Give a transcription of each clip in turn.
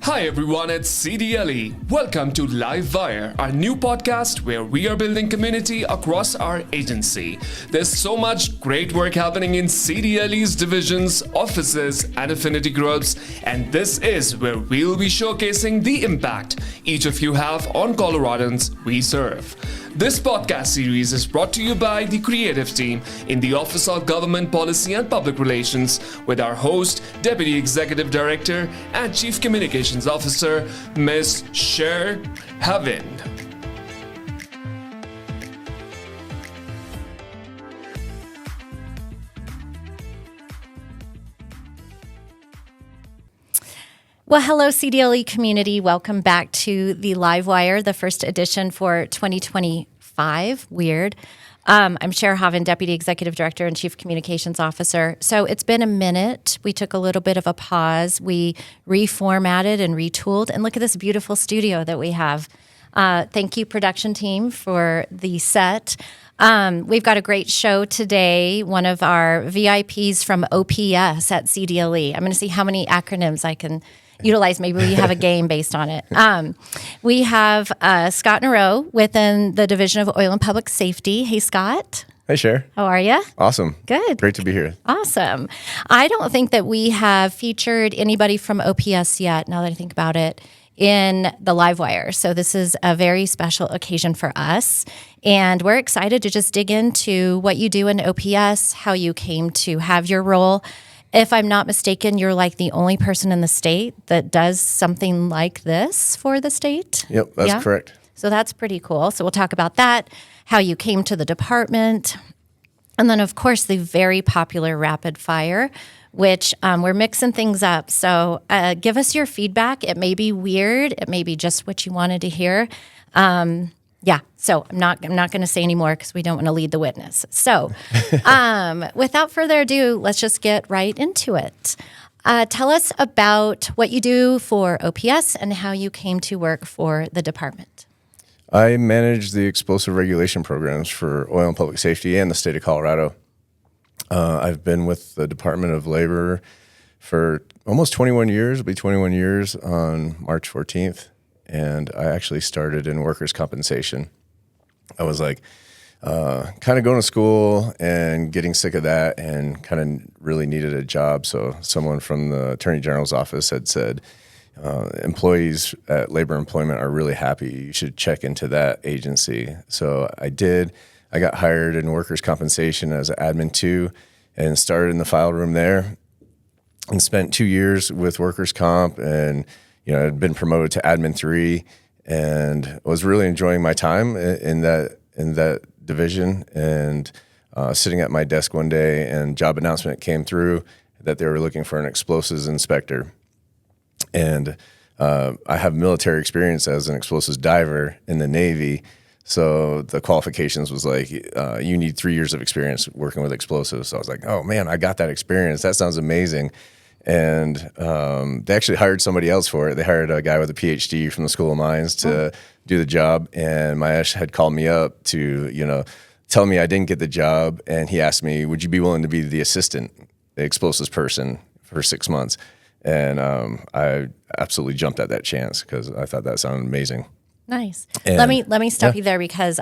Hi everyone, it's CDLE. Welcome to Live Wire, our new podcast where we are building community across our agency. There's so much great work happening in CDLE's divisions, offices, and affinity groups, and this is where we'll be showcasing the impact each of you have on Coloradans we serve. This podcast series is brought to you by the creative team in the Office of Government Policy and Public Relations with our host, Deputy Executive Director and Chief Communications Officer, Ms. Cher, Haavind. Well, hello, CDLE community. Welcome back to the Live Wire, the first edition for 2025. Weird. I'm Cher, Haavind, Deputy Executive Director and Chief Communications Officer. So it's been a minute. We took a little bit of a pause. We reformatted and retooled. And look at this beautiful studio that we have. Thank you, production team, for the set. We've got a great show today. One of our VIPs from OPS at CDLE. I'm going to see how many acronyms I can utilize. Maybe we have a game based on it. We have Scott Narreau within the Division of Oil and Public Safety. Hey, Scott. Hey, Cher. How are you? Awesome. Good. Great to be here. Awesome. I don't think that we have featured anybody from OPS yet, now that I think about it, in the Live Wire. So this is a very special occasion for us. And we're excited to just dig into what you do in OPS, how you came to have your role. If I'm not mistaken, you're like the only person in the state that does something like this for the state? Yep, that's correct. So that's pretty cool. So we'll talk about that, how you came to the department, and then, of course, the very popular rapid fire, which we're mixing things up. So give us your feedback. It may be weird. It may be just what you wanted to hear. So I'm not going to say any more because we don't want to lead the witness. So without further ado, let's just get right into it. Tell us about what you do for OPS and how you came to work for the department. I manage the explosive regulation programs for oil and public safety and the state of Colorado. I've been with the Department of Labor for almost 21 years. It'll be 21 years on March 14th. And I actually started in workers' compensation. I was like kind of going to school and getting sick of that and kind of really needed a job. So someone from the Attorney General's office had said, employees at Labor Employment are really happy. You should check into that agency. So I did. I got hired in workers' compensation as an admin 2 and started in the file room there and spent 2 years with workers' comp and I'd been promoted to admin 3 and was really enjoying my time in that division. And sitting at my desk one day, and job announcement came through that they were looking for an explosives inspector. And I have military experience as an explosives diver in the Navy. So the qualifications was like, you need 3 years of experience working with explosives. So I was like, oh man, I got that experience. That sounds amazing. And they actually hired somebody else for it. They hired a guy with a PhD from the School of Mines to do the job. And Maesh had called me up to, tell me I didn't get the job. And he asked me, would you be willing to be the assistant, the explosives person for 6 months? And I absolutely jumped at that chance because I thought that sounded amazing. Nice. And, let me stop you there because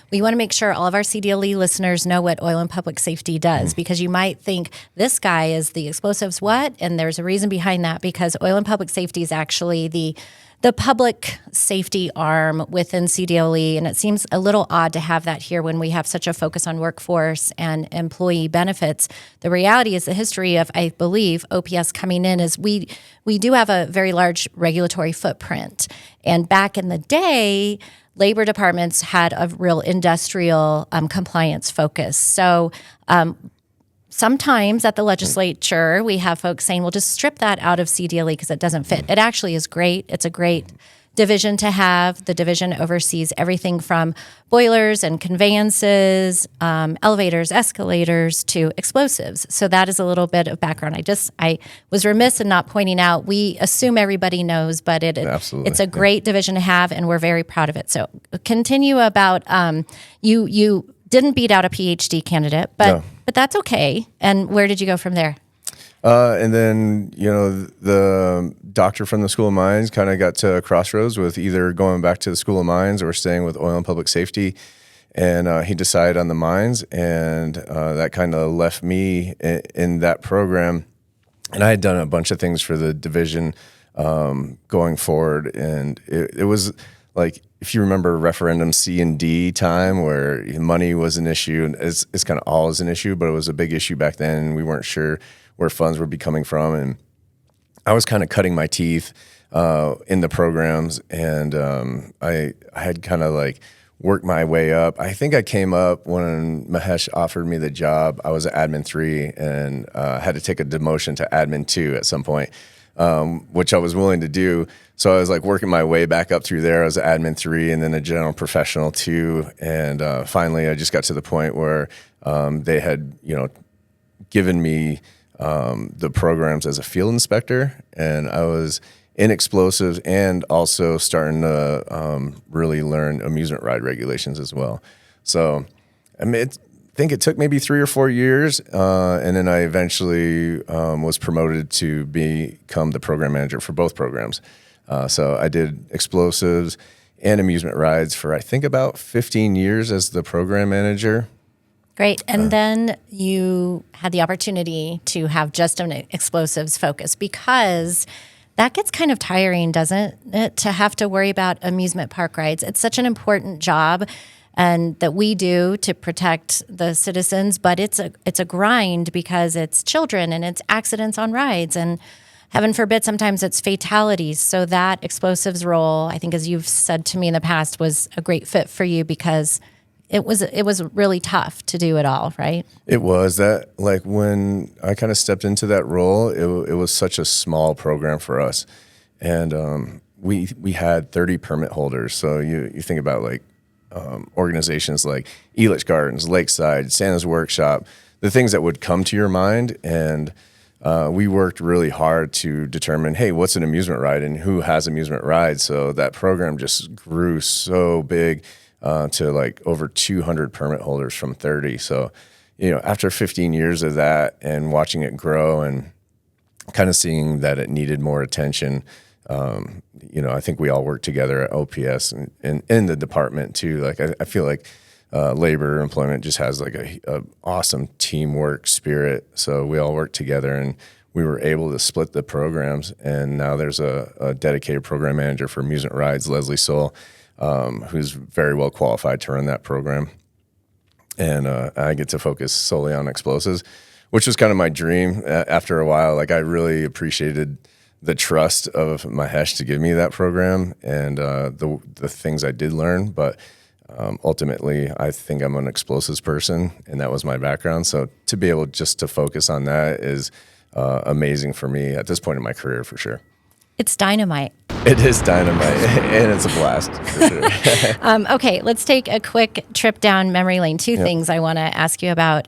we want to make sure all of our CDLE listeners know what oil and public safety does, because you might think this guy is the explosives what, and there's a reason behind that, because oil and public safety is actually the public safety arm within CDLE, and it seems a little odd to have that here when we have such a focus on workforce and employee benefits. The reality is the history of, I believe, OPS coming in is we do have a very large regulatory footprint. And back in the day, labor departments had a real industrial compliance focus. So sometimes at the legislature, we have folks saying, well, just strip that out of CDLE because it doesn't fit. It actually is great. It's a great division to have. The division oversees everything from boilers and conveyances, elevators, escalators, to explosives. So that is a little bit of background. I was remiss in not pointing out, we assume everybody knows, but it's a great division to have, and we're very proud of it. So continue about, you didn't beat out a PhD candidate, but that's okay. And where did you go from there? And then, the doctor from the School of Mines kind of got to a crossroads with either going back to the School of Mines or staying with Oil and Public Safety. And he decided on the mines, and that kind of left me in that program. And I had done a bunch of things for the division going forward. And it was like, if you remember referendum C and D time where money was an issue, and it's kind of always an issue, but it was a big issue back then. And we weren't sure where funds would be coming from. And I was kind of cutting my teeth in the programs. And I had kind of like worked my way up. I think I came up when Mahesh offered me the job. I was at Admin 3 and had to take a demotion to Admin 2 at some point, which I was willing to do. So I was like working my way back up through there. I was at Admin 3 and then a General Professional 2. And finally, I just got to the point where they had, given me the programs as a field inspector. And I was in explosives and also starting to really learn amusement ride regulations as well. So, I think it took maybe 3 or 4 years, and then I eventually was promoted to become the program manager for both programs. So I did explosives and amusement rides for, I think, about 15 years as the program manager. Great. And then you had the opportunity to have just an explosives focus, because that gets kind of tiring, doesn't it, to have to worry about amusement park rides? It's such an important job and that we do to protect the citizens, but it's a grind because it's children and it's accidents on rides, and heaven forbid, sometimes it's fatalities. So that explosives role, I think, as you've said to me in the past, was a great fit for you because it was really tough to do it all, right? It was. That, like, when I kind of stepped into that role, it was such a small program for us. And we had 30 permit holders. So you think about, like, organizations like Elitch Gardens, Lakeside, Santa's Workshop, the things that would come to your mind. And we worked really hard to determine, hey, what's an amusement ride and who has amusement rides? So that program just grew so big. To like over 200 permit holders from 30. So, after 15 years of that and watching it grow and kind of seeing that it needed more attention, I think we all worked together at OPS and in the department too. Like, I feel like labor employment just has like a awesome teamwork spirit. So we all worked together and we were able to split the programs. And now there's a dedicated program manager for amusement rides, Leslie Soul, who's very well qualified to run that program. And I get to focus solely on explosives, which was kind of my dream after a while. Like, I really appreciated the trust of Mahesh to give me that program and the things I did learn. But ultimately, I think I'm an explosives person, and that was my background. So to be able just to focus on that is amazing for me at this point in my career, for sure. It's dynamite. It is dynamite, and it's a blast, for sure. Okay, let's take a quick trip down memory lane. Two things I want to ask you about.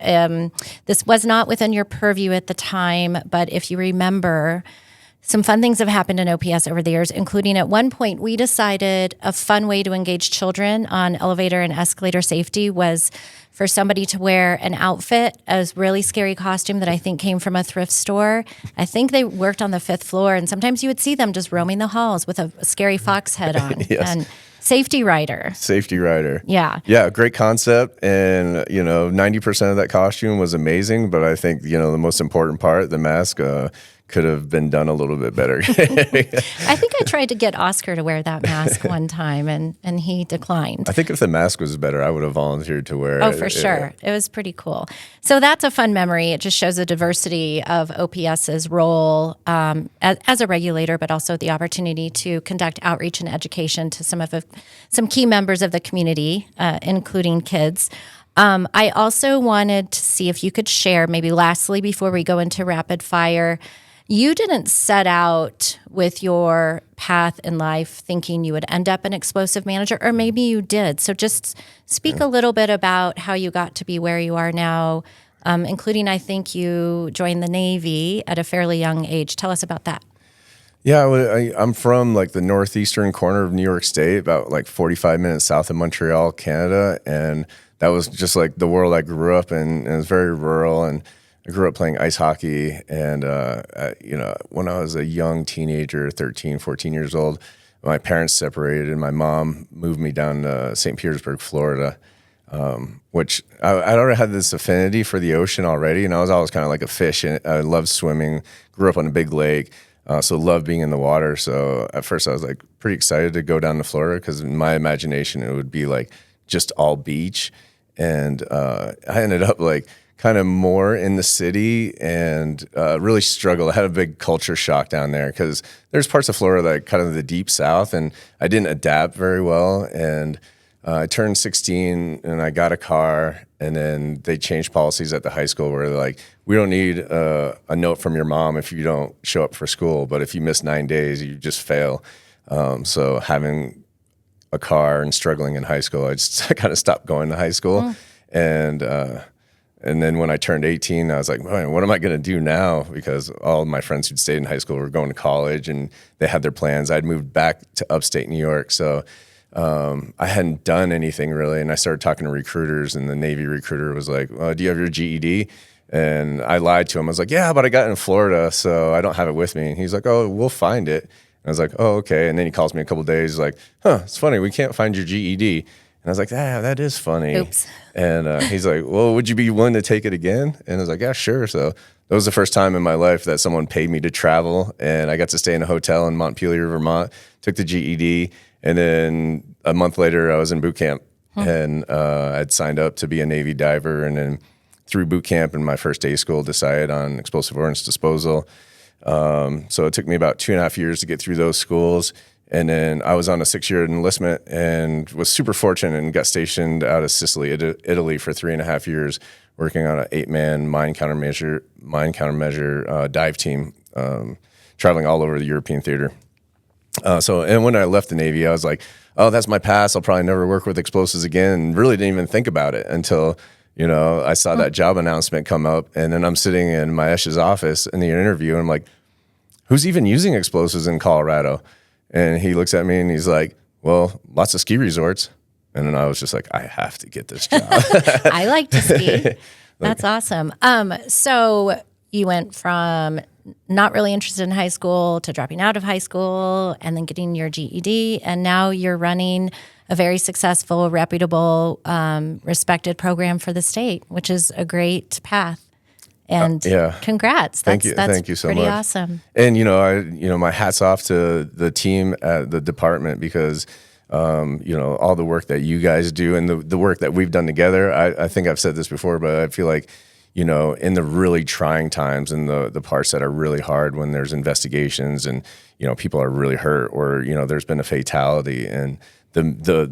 This was not within your purview at the time, but if you remember, some fun things have happened in OPS over the years, including at one point we decided a fun way to engage children on elevator and escalator safety was for somebody to wear an outfit, a really scary costume that I think came from a thrift store. I think they worked on the 5th floor, and sometimes you would see them just roaming the halls with a scary fox head on. Yes. And Safety Ryder. Safety Ryder. Yeah. Yeah, great concept. And, 90% of that costume was amazing. But I think, the most important part, the mask, could have been done a little bit better. I think I tried to get Oscar to wear that mask one time, and he declined. I think if the mask was better, I would have volunteered to wear it. Oh, for sure. It was pretty cool. So that's a fun memory. It just shows the diversity of OPS's role as a regulator, but also the opportunity to conduct outreach and education to some key members of the community, including kids. I also wanted to see if you could share, maybe lastly, before we go into rapid fire, you didn't set out with your path in life thinking you would end up an explosive manager, or maybe you did. So just speak a little bit about how you got to be where you are now, including, I think you joined the Navy at a fairly young age. Tell us about that. Yeah, I'm from like the northeastern corner of New York State, about like 45 minutes south of Montreal, Canada. And that was just like the world I grew up in. And it was very rural. And I grew up playing ice hockey, and when I was a young teenager, 13, 14 years old, my parents separated, and my mom moved me down to St. Petersburg, Florida, which I'd already had this affinity for the ocean already, and I was always kind of like a fish, and I loved swimming, grew up on a big lake, so loved being in the water. So at first I was like pretty excited to go down to Florida because in my imagination it would be like just all beach, and I ended up like kind of more in the city and really struggled. I had a big culture shock down there because there's parts of Florida that kind of the deep south, and I didn't adapt very well. And I turned 16 and I got a car, and then they changed policies at the high school where they're like, we don't need a note from your mom if you don't show up for school, but if you miss 9 days, you just fail. So having a car and struggling in high school, I kind of stopped going to high school. And then when I turned 18, I was like, man, what am I going to do now? Because all of my friends who'd stayed in high school were going to college and they had their plans. I'd moved back to upstate New York. So I hadn't done anything really. And I started talking to recruiters, and the Navy recruiter was like, well, do you have your GED? And I lied to him. I was like, yeah, but I got it in Florida, so I don't have it with me. And he's like, oh, we'll find it. And I was like, oh, okay. And then he calls me a couple of days like, it's funny, we can't find your GED. And I was like, that is funny. Oops. And he's like, well, would you be willing to take it again? And I was like, yeah, sure. So that was the first time in my life that someone paid me to travel. And I got to stay in a hotel in Montpelier, Vermont, took the GED. And then a month later, I was in boot camp. And I'd signed up to be a Navy diver. And then through boot camp and my first day of school, decided on explosive ordnance disposal. So it took me about 2.5 years to get through those schools. And then I was on a 6-year enlistment and was super fortunate and got stationed out of Sicily, Italy for 3.5 years, working on an 8-man mine countermeasure dive team, traveling all over the European theater. And when I left the Navy, I was like, oh, that's my past. I'll probably never work with explosives again. And really didn't even think about it until, I saw that job announcement come up. And then I'm sitting in Maesh's office in the interview, and I'm like, who's even using explosives in Colorado? And he looks at me and he's like, well, lots of ski resorts. And then I was just like, I have to get this job. I like to ski. That's awesome. So you went from not really interested in high school to dropping out of high school and then getting your GED. And now you're running a very successful, reputable, respected program for the state, which is a great path. And congrats. Thank you so much. Pretty awesome. And, my hat's off to the team at the department because, all the work that you guys do and the work that we've done together. I think I've said this before, but I feel like, in the really trying times and the parts that are really hard when there's investigations and, people are really hurt or, there's been a fatality and the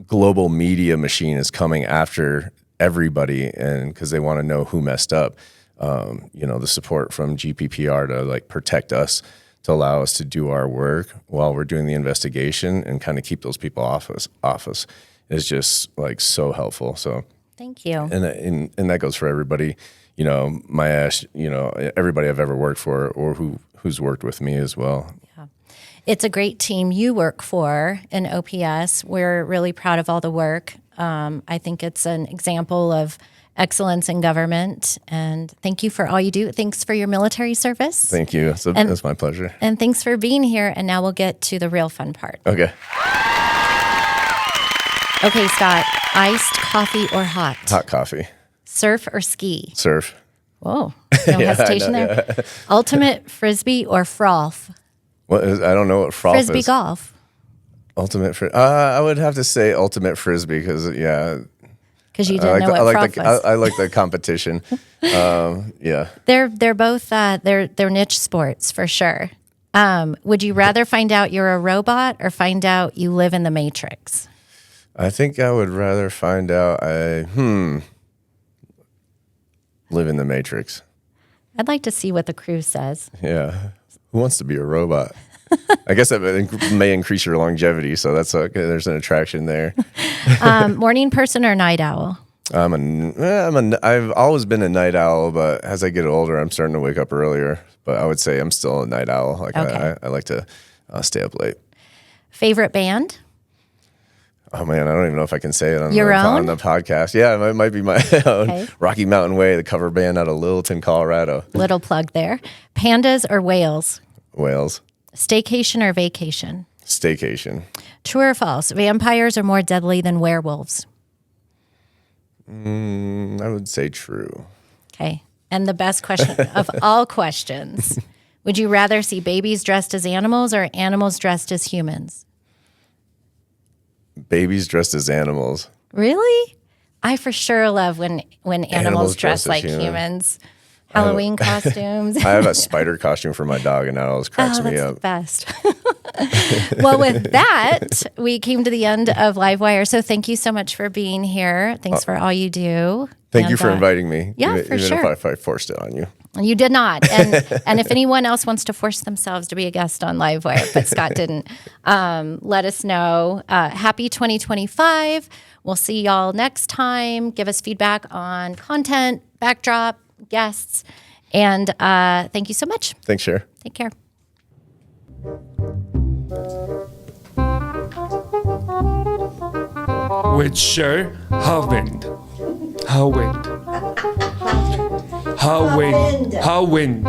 global media machine is coming after everybody, and because they want to know who messed up, the support from GPPR to like protect us, to allow us to do our work while we're doing the investigation and kind of keep those people off us is just like so helpful. So thank you. And that goes for everybody, Maesh, everybody I've ever worked for or who's worked with me as well. Yeah. It's a great team you work for in OPS. We're really proud of all the work. I think it's an example of excellence in government. And thank you for all you do. Thanks for your military service. Thank you. It's my pleasure. And thanks for being here. And now we'll get to the real fun part. Okay. Okay, Scott. Iced coffee or hot? Hot coffee. Surf or ski? Surf. Whoa. No hesitation there. Yeah. Ultimate frisbee or froth? I don't know what froth is. Frisbee golf. Ultimate I would have to say ultimate frisbee because you didn't know what froth was. I like the competition. Yeah, they're both they're niche sports for sure. Would you rather find out you're a robot or find out you live in the Matrix? I think I would rather find out live in the Matrix. I'd like to see what the crew says. Yeah, who wants to be a robot? I guess that may increase your longevity, so that's okay. There's an attraction there. Morning person or night owl? I've always been a night owl, but as I get older, I'm starting to wake up earlier. But I would say I'm still a night owl. Like okay. I like to stay up late. Favorite band? Oh man, I don't even know if I can say it on, Your on own? the podcast. Yeah, it might be my own. Okay. Rocky Mountain Way, the cover band out of Littleton, Colorado. Little plug there. Pandas or whales? Wales. Staycation or vacation? Staycation. True or false? Vampires are more deadly than werewolves. I would say true. Okay. And the best question of all questions. Would you rather see babies dressed as animals or animals dressed as humans? Babies dressed as animals. Really? I for sure love when animals dress dressed as like human. humans. Halloween costumes. I have a spider costume for my dog, and that always cracks me that's up. the best. Well, with that, we came to the end of Livewire. So thank you so much for being here. Thanks for all you do. Thank you for inviting me. Yeah, even, for even sure. if I forced it on you. You did not. And if anyone else wants to force themselves to be a guest on Livewire, but Scott didn't, let us know. Happy 2025. We'll see y'all next time. Give us feedback on content, backdrop, guests. And thank you so much. Thanks, Cher. Take care. With Cher, Haavind. Haavind. Haavind. Haavind.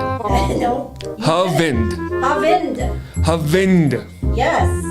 No. Haavind. Haavind. Haavind. Yes.